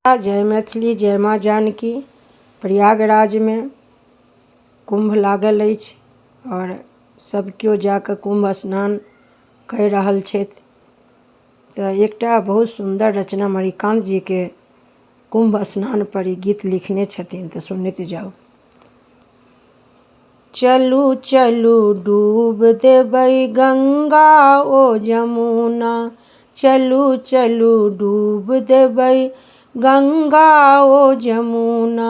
जय मैथिली, जय माँ जानकी। प्रयागराज में कुम्भ लागल अछि और सब केओ जाकऽ कुम्भ स्नान करि रहल छथि। तऽ एकटा बहुत सुन्दर रचना मणिकान्त जी के कुम्भ स्नान पर ई गीत लिखने छथिन, तऽ सुनैत जाउ। चलू चलू डूब देबै गंगा ओ जमुना, चलू चलू डूब देबै गंगा ओ जमुना,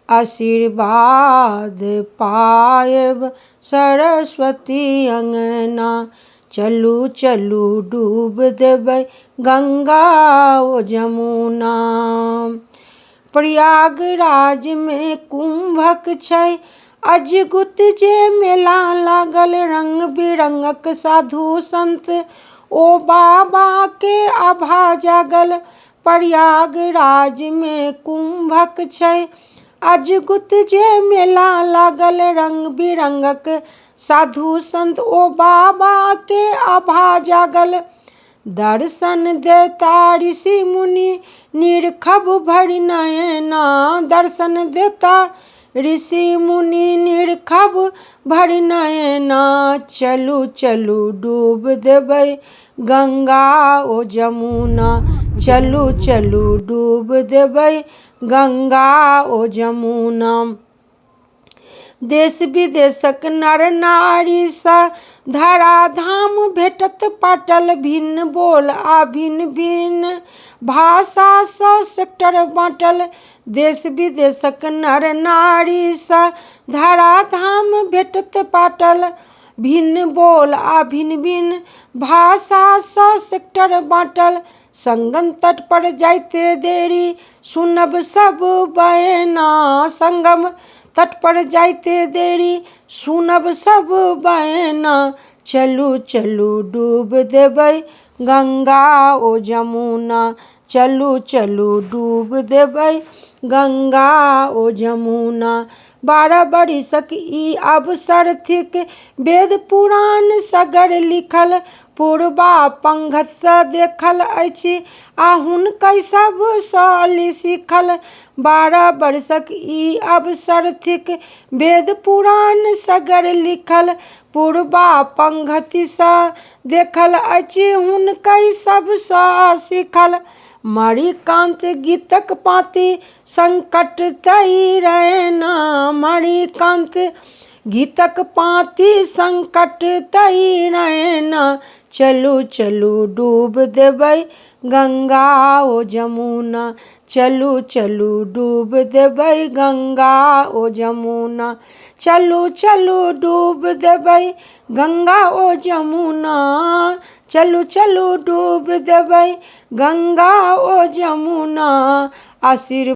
आशीर्वाद पाएब सरस्वती अंगना। चलू चलू डूब देबै गंगा ओ जमुना। प्रयागराज में कुम्भक छै अजगुत जे मेला लागल, रंग बिरंगक साधु संत ओ बाबा के आभा जागल। प्रयागराज में कुम्भक छै अजगुत जे मेला लागल, रंग बिरंगक साधु संत ओ बाबा के आभा जागल। दर्शन देता ऋषि मुनि निर्खब भरि नयना, दर्शन देता ऋषि मुनि निर्खब भरि नयना। चलू चलू डूब देबै गंगा ओ जमुना, चलू चलू डूब देबै गंगा ओ जमुना। देश विदेशक नर नारी सा धराधाम भेटत पाटल, भिन्न बोल आ भिन्न भिन्न भाषा सँ सेक्टर बाँटल। देश विदेशक नर नारी सा धराधाम भेटत पाटल, भिन्न बोल आ भिन्न भिन्न भाषा सँ सेक्टर बाँटल। संगम तट पर जाइते देरी सुनब सब बयना, संगम तट पर जाइते देरी सुनब सब बयना। चलू चलू डूब देबै गंगा ओ जमुना, चलू चलू डूब देबै गंगा ओ जमुना। 12 बरिसक ई अवसर थिक, वेद पुराण सगर लिखल, पूर्वा पंगत सँ देखल अछि आ हुनकै सब सँ सीखल। 12 बरसक ई अवसर थिक, वेद पुराण सगर लिखल, पूर्वा पंगति सँ देखल अछि हुनकै सब सँ सीखल। मणिकान्त गीतक पाँति संकट तैरैना, मणिकान्त गीतक पाँति संकट तैरैना। चलू चलू डूब देबै गंगा ओ जमुना, चलू चलू डूब देबै गंगा ओ जमुना। चलू चलू डूब देबै गंगा ओ जमुना, चलू चलू डूब देबै गंगा ओ जमुना। आशीर्वाद